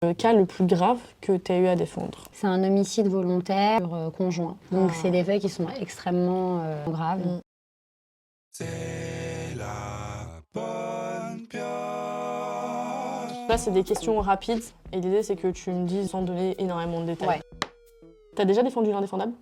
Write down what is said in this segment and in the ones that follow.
Le cas le plus grave que tu as eu à défendre? C'est un homicide volontaire conjoint. Donc c'est des faits qui sont extrêmement graves. C'est la bonne pioche. Là, c'est des questions rapides et l'idée, c'est que tu me dises sans donner énormément de détails. Ouais. T'as déjà défendu l'indéfendable?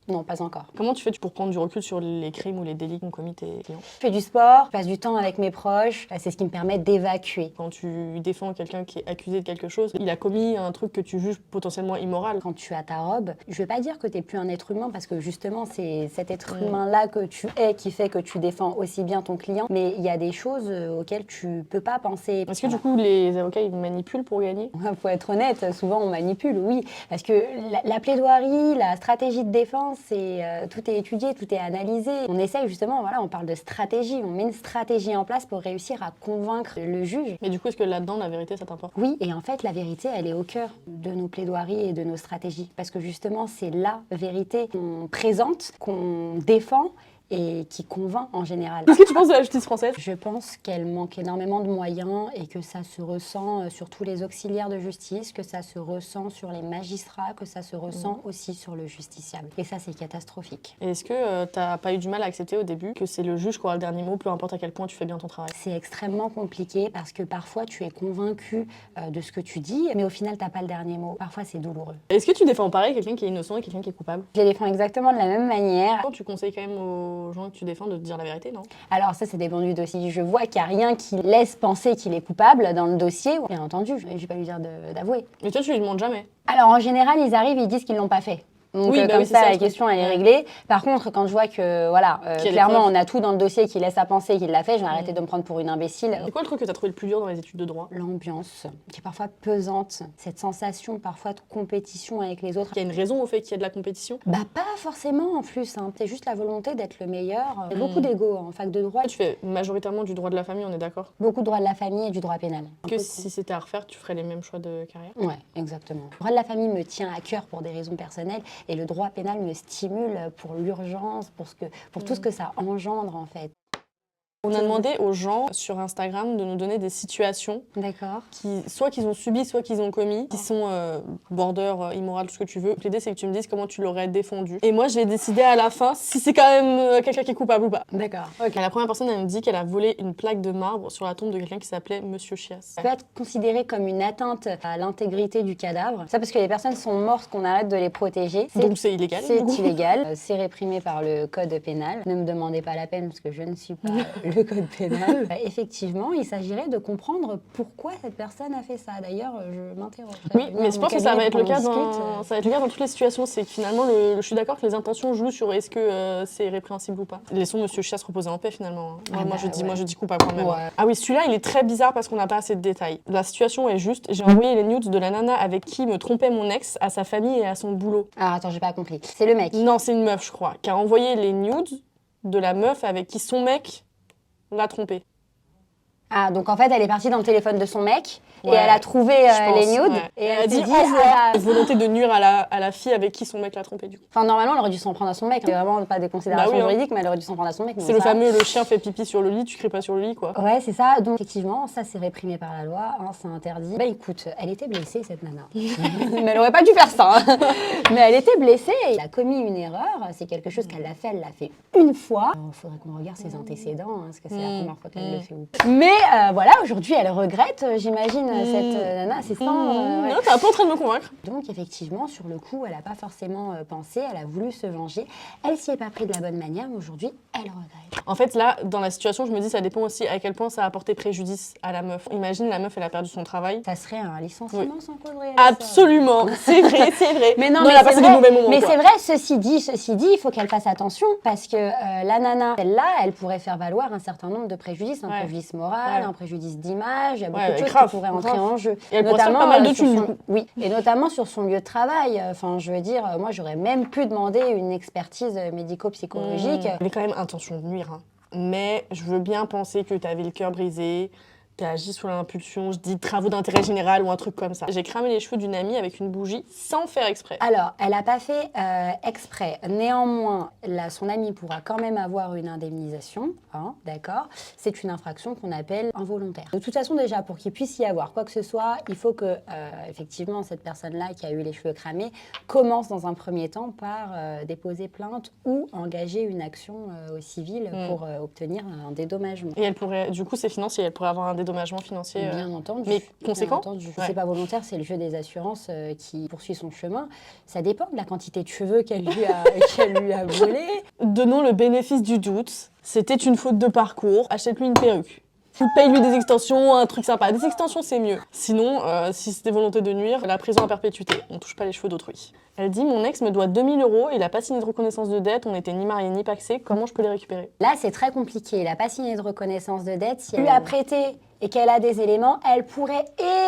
Non, pas encore. Comment tu fais pour prendre du recul sur les crimes ou les délits qu'ont commis tes clients? Je fais du sport, je passe du temps avec mes proches, c'est ce qui me permet d'évacuer. Quand tu défends quelqu'un qui est accusé de quelque chose, il a commis un truc que tu juges potentiellement immoral. Quand tu as ta robe, je vais pas dire que tu n'es plus un être humain parce que justement c'est cet être humain-là que tu es qui fait que tu défends aussi bien ton client, mais il y a des choses auxquelles tu peux pas penser. Est-ce que du coup les avocats ils manipulent pour gagner? Faut être honnête, souvent on manipule, oui, parce que la plaidoirie, la stratégie de défense, tout est étudié, tout est analysé. On essaye justement, voilà, on parle de stratégie, on met une stratégie en place pour réussir à convaincre le juge. Mais du coup, est-ce que là-dedans, la vérité, ça t'importe? Oui, et en fait, la vérité, elle est au cœur de nos plaidoiries et de nos stratégies. Parce que justement, c'est la vérité qu'on présente, qu'on défend et qui convainc en général. Qu'est-ce que tu penses de la justice française? Je pense qu'elle manque énormément de moyens et que ça se ressent sur tous les auxiliaires de justice, que ça se ressent sur les magistrats, que ça se ressent aussi sur le justiciable. Et ça, c'est catastrophique. Et est-ce que t'as pas eu du mal à accepter au début que c'est le juge qui aura le dernier mot, peu importe à quel point tu fais bien ton travail? C'est extrêmement compliqué parce que parfois tu es convaincu de ce que tu dis, mais au final, t'as pas le dernier mot. Parfois, c'est douloureux. Est-ce que tu défends pareil quelqu'un qui est innocent et quelqu'un qui est coupable? Je les défends exactement de la même manière. Tu conseilles quand même aux gens que tu défends de te dire la vérité, non? Alors ça dépend du dossier. Je vois qu'il n'y a rien qui laisse penser qu'il est coupable dans le dossier. Bien entendu, je ne vais pas lui dire d'avouer. Mais toi, tu lui demandes jamais. Alors en général, ils arrivent, ils disent qu'ils ne l'ont pas fait. Donc oui, comme oui, ça, ça, la question elle est réglée. Par contre, quand je vois que voilà, clairement on a tout dans le dossier qui laisse à penser qu'il l'a fait, je vais arrêter de me prendre pour une imbécile. C'est quoi le truc que tu as trouvé le plus dur dans les études de droit? L'ambiance, qui est parfois pesante, cette sensation parfois de compétition avec les autres. Il y a une raison au fait qu'il y a de la compétition? Bah pas forcément en plus, hein. C'est juste la volonté d'être le meilleur. Il y a beaucoup d'ego en fac de droit. Tu fais majoritairement du droit de la famille, on est d'accord? Beaucoup de droit de la famille et du droit pénal. Que si c'était à refaire, tu ferais les mêmes choix de carrière? Ouais, exactement. Le droit de la famille me tient à cœur pour des raisons personnelles et le droit pénal me stimule pour l'urgence, pour tout ce que ça engendre en fait. On a demandé aux gens sur Instagram de nous donner des situations D'accord. soit qu'ils ont subi, soit qu'ils ont commis, qui sont border, immoral, tout ce que tu veux. L'idée, c'est que tu me dises comment tu l'aurais défendu. Et moi, j'ai décidé à la fin si c'est quand même quelqu'un qui est coupable ou pas. D'accord. Okay. La première personne, elle me dit qu'elle a volé une plaque de marbre sur la tombe de quelqu'un qui s'appelait Monsieur Chias. Ça peut être considéré comme une atteinte à l'intégrité du cadavre. Ça parce que les personnes sont mortes, qu'on arrête de les protéger. Donc c'est illégal. C'est illégal. C'est réprimé par le code pénal. Ne me demandez pas la peine parce que je ne suis pas le code pénal. Effectivement, il s'agirait de comprendre pourquoi cette personne a fait ça. D'ailleurs, je m'interroge. Oui, mais je pense que ça va être le cas dans toutes les situations. C'est que finalement, je suis d'accord que les intentions jouent sur est-ce que c'est répréhensible ou pas. Laissons Monsieur Chias reposer en paix finalement. Moi, je dis coupable quand même. Ouais. Ah oui, celui-là, il est très bizarre parce qu'on n'a pas assez de détails. La situation est juste. J'ai envoyé les nudes de la nana avec qui me trompait mon ex à sa famille et à son boulot. Ah, attends, j'ai pas compris. C'est le mec. Non, c'est une meuf, je crois, qui a envoyé les nudes de la meuf avec qui son mec l'a trompée. Ah, donc en fait, elle est partie dans le téléphone de son mec et Ouais, elle a trouvé les nudes et elle a dit volonté de nuire à la fille avec qui son mec l'a trompée du coup. Enfin, normalement, elle aurait dû s'en prendre à son mec. C'est vraiment pas des considérations juridiques, mais elle aurait dû s'en prendre à son mec. C'est le fameux le chien fait pipi sur le lit, tu cries pas sur le lit quoi. Ouais, c'est ça. Donc effectivement, ça c'est réprimé par la loi, hein, c'est interdit. Bah écoute, elle était blessée cette nana. Mais elle aurait pas dû faire ça. Hein. Mais elle était blessée. Elle a commis une erreur. C'est quelque chose qu'elle l'a fait une fois. Il faudrait qu'on regarde ses antécédents, hein, parce que c'est la première fois qu'elle le fait. Mais voilà, aujourd'hui, elle regrette, j'imagine, cette nana. C'est ça. Non, t'es un peu en train de me convaincre. Donc effectivement, sur le coup, elle n'a pas forcément pensé, elle a voulu se venger. Elle s'y est pas pris de la bonne manière, mais aujourd'hui, elle regrette. En fait, là, dans la situation, je me dis, ça dépend aussi à quel point ça a apporté préjudice à la meuf. Imagine, la meuf, elle a perdu son travail. Ça serait un licenciement sans cause réelle. Absolument, c'est vrai, c'est vrai. Mais non, elle a passé des mauvais moments. Mais c'est vrai, ceci dit, il faut qu'elle fasse attention parce que la nana, celle-là, elle pourrait faire valoir un certain nombre de préjudices, un préjudice moral, un préjudice d'image, il y a beaucoup de choses qui pourraient entrer en jeu. Et elle notamment pas mal de thunes. Oui, et notamment sur son lieu de travail. Enfin, je veux dire, moi, j'aurais même pu demander une expertise médico-psychologique. Elle avait quand même intention de nuire, hein. Mais je veux bien penser que tu avais le cœur brisé, T'as agi sous l'impulsion, je dis travaux d'intérêt général ou un truc comme ça. J'ai cramé les cheveux d'une amie avec une bougie sans faire exprès. Alors, elle n'a pas fait exprès. Néanmoins, son amie pourra quand même avoir une indemnisation, hein, d'accord? C'est une infraction qu'on appelle involontaire. De toute façon, déjà, pour qu'il puisse y avoir quoi que ce soit, il faut que, effectivement, cette personne-là qui a eu les cheveux cramés commence dans un premier temps par déposer plainte ou engager une action au civil pour obtenir un dédommagement. Et elle pourrait, du coup, c'est financier, elle pourrait avoir un dédommagement financier. Bien entendu. Mais conséquent. C'est pas volontaire, c'est le jeu des assurances qui poursuit son chemin. Ça dépend de la quantité de cheveux qu'elle lui a volé. Donnons le bénéfice du doute. C'était une faute de parcours. Achète-lui une perruque. Paye-lui des extensions, un truc sympa. Des extensions, c'est mieux. Sinon, si c'était volonté de nuire, la prison à perpétuité. On touche pas les cheveux d'autrui. Elle dit, mon ex me doit 2000 €, il a pas signé de reconnaissance de dette, on n'était ni mariés ni pacsés, comment je peux les récupérer? Là, c'est très compliqué. Il n'a pas signé de reconnaissance de dette. Si elle lui a prêté et qu'elle a des éléments, elle pourrait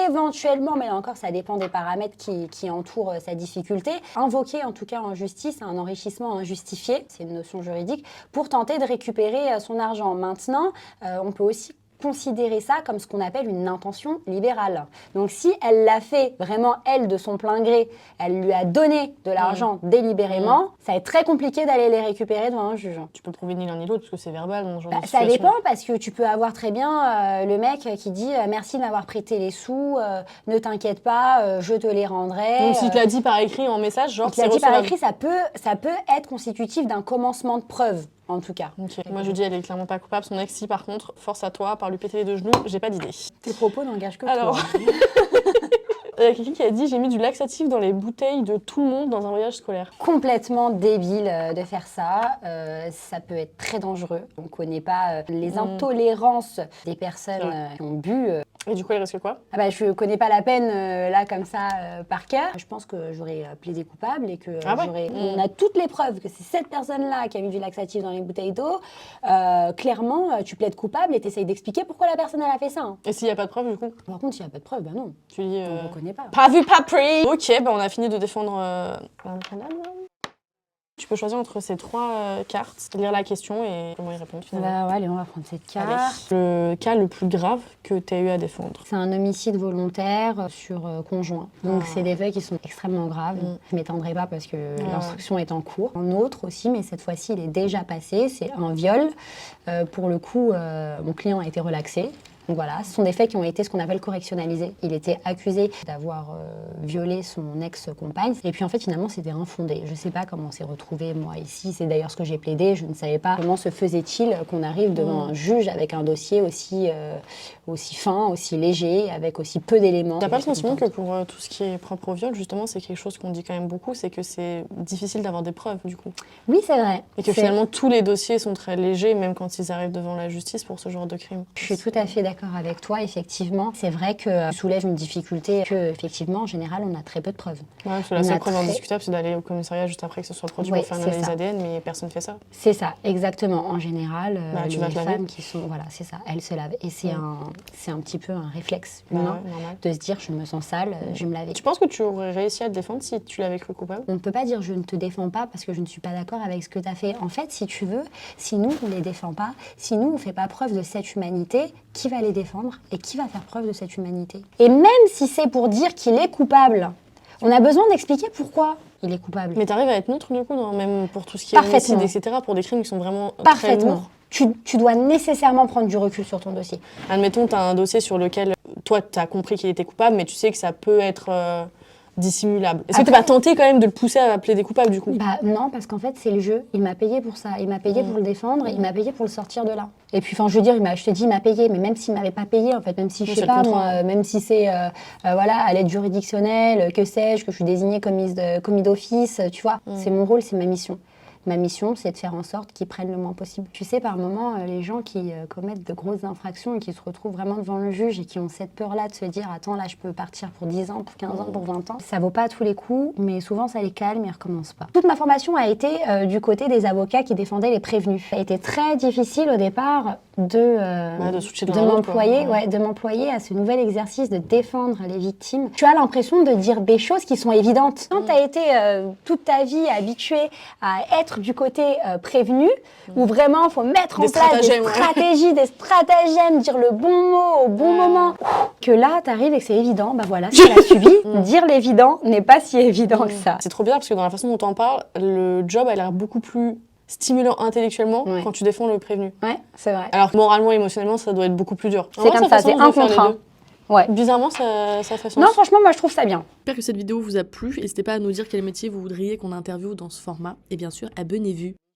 éventuellement, mais là encore, ça dépend des paramètres qui entourent sa difficulté, invoquer en tout cas en justice un enrichissement injustifié, c'est une notion juridique, pour tenter de récupérer son argent. Maintenant, on peut aussi considérer ça comme ce qu'on appelle une intention libérale. Donc si elle l'a fait vraiment, elle, de son plein gré, elle lui a donné de l'argent délibérément, ça va être très compliqué d'aller les récupérer devant un juge. Tu peux prouver ni l'un ni l'autre parce que c'est verbal dans ce genre de Ça situation. dépend parce que tu peux avoir très bien le mec qui dit merci de m'avoir prêté les sous, ne t'inquiète pas, je te les rendrai. Donc s'il te l'a dit par écrit en message, genre s'il c'est te l'a dit par recevable. écrit, ça peut être constitutif d'un commencement de preuve. En tout cas. Ok. Moi je dis elle est clairement pas coupable. Son ex si par contre, force à toi, par lui péter les deux genoux, j'ai pas d'idée. Tes propos n'engagent que Alors, toi. il y a quelqu'un qui a dit j'ai mis du laxatif dans les bouteilles de tout le monde dans un voyage scolaire. Complètement débile de faire ça. Ça peut être très dangereux. On ne connaît pas les intolérances des personnes qui ont bu. Et du coup il risque quoi? Ah bah, je connais pas la peine là comme ça par cœur. Je pense que j'aurais plaidé coupable et que on a toutes les preuves que c'est cette personne-là qui a mis du laxatif dans les bouteilles d'eau. Clairement, tu plaides coupable et tu essayes d'expliquer pourquoi la personne elle a fait ça. Hein. Et s'il n'y a pas de preuve du coup? Par contre, s'il n'y a pas de preuve, bah non. Tu dis On ne reconnaît pas. pas vu, pas pris. Ok, bah on a fini de défendre l'indépendable. Tu peux choisir entre ces trois cartes, lire la question et comment y répondre finalement. Bah ouais, allez, on va prendre cette carte. Le cas le plus grave que tu as eu à défendre. C'est un homicide volontaire sur conjoint. Donc c'est des faits qui sont extrêmement graves. Je ne m'étendrai pas parce que l'instruction est en cours. Un autre aussi, mais cette fois-ci il est déjà passé, c'est un viol. Pour le coup, mon client a été relaxé. Donc voilà, ce sont des faits qui ont été ce qu'on appelle correctionnalisés. Il était accusé d'avoir violé son ex-compagne. Et puis en fait, finalement, c'était infondé. Je ne sais pas comment on s'est retrouvé moi, ici. C'est d'ailleurs ce que j'ai plaidé. Je ne savais pas comment se faisait-il qu'on arrive devant un juge avec un dossier aussi fin, aussi léger, avec aussi peu d'éléments. T'as pas le sentiment que pour tout ce qui est propre au viol, justement, c'est quelque chose qu'on dit quand même beaucoup, c'est que c'est difficile d'avoir des preuves, du coup. Oui, c'est vrai. Et que finalement, tous les dossiers sont très légers, même quand ils arrivent devant la justice pour ce genre de crime. Je suis tout à fait d'accord avec toi, effectivement. C'est vrai que tu soulèves une difficulté que, effectivement, en général, on a très peu de preuves. Ouais, parce que la seule preuve indiscutable, c'est d'aller au commissariat juste après que ce soit produit pour faire une analyse ADN, mais personne ne fait ça. C'est ça, exactement. En général, tu les femmes qui sont... Voilà, c'est ça, elles se lavent. Et c'est un petit peu un réflexe humain de se dire, je me sens sale, je vais me laver. Tu penses que tu aurais réussi à te défendre si tu l'avais cru coupable? On ne peut pas dire, je ne te défends pas parce que je ne suis pas d'accord avec ce que tu as fait. En fait, si tu veux, si nous, on ne les défend pas, si nous, on ne fait pas preuve de cette humanité, qui va les défendre et qui va faire preuve de cette humanité? Et même si c'est pour dire qu'il est coupable, on a besoin d'expliquer pourquoi il est coupable. Mais tu arrives à être neutre du coup, même pour tout ce qui est homicide, etc., pour des crimes qui sont vraiment très lourds? Tu dois nécessairement prendre du recul sur ton dossier. Admettons, tu as un dossier sur lequel toi, tu as compris qu'il était coupable, mais tu sais que ça peut être dissimulable. Est-ce que tu vas tenter quand même de le pousser à plaider coupable du coup? Bah non, parce qu'en fait, c'est le jeu. Il m'a payé pour ça. Il m'a payé pour le défendre. Il m'a payé pour le sortir de là. Et puis, enfin, je veux dire, je te dis, il m'a payé, mais même s'il m'avait pas payé, en fait, même si, je sais pas, moi, même si c'est, voilà, à l'aide juridictionnelle, que sais-je, que je suis désignée commis d'office, tu vois, c'est mon rôle, c'est ma mission. Ma mission, c'est de faire en sorte qu'ils prennent le moins possible. Tu sais, par moments, les gens qui commettent de grosses infractions et qui se retrouvent vraiment devant le juge et qui ont cette peur-là de se dire « Attends, là, je peux partir pour 10 ans, pour 15 ans, pour 20 ans », ça vaut pas à tous les coups, mais souvent, ça les calme et ils recommencent pas. Toute ma formation a été du côté des avocats qui défendaient les prévenus. Ça a été très difficile au départ de switcher de l'un à l'autre, m'employer, quoi. de m'employer à ce nouvel exercice de défendre les victimes. Tu as l'impression de dire des choses qui sont évidentes. Quand tu as été toute ta vie habitué à être du côté prévenu, où vraiment il faut mettre en place des stratégies, des stratagèmes, dire le bon mot au bon moment, que là tu arrives et que c'est évident, bah voilà, si tu l'as subi, dire l'évident n'est pas si évident que ça. C'est trop bien parce que dans la façon dont on en parle, le job a l'air beaucoup plus stimulant intellectuellement quand tu défends le prévenu. Ouais, c'est vrai. Alors que moralement, émotionnellement, ça doit être beaucoup plus dur. C'est comme ça, c'est un contre un. Ouais. Bizarrement, ça fait sens. Non, franchement, moi je trouve ça bien. J'espère que cette vidéo vous a plu. N'hésitez pas à nous dire quel métier vous voudriez qu'on interviewe dans ce format. Et bien sûr, abonnez-vous.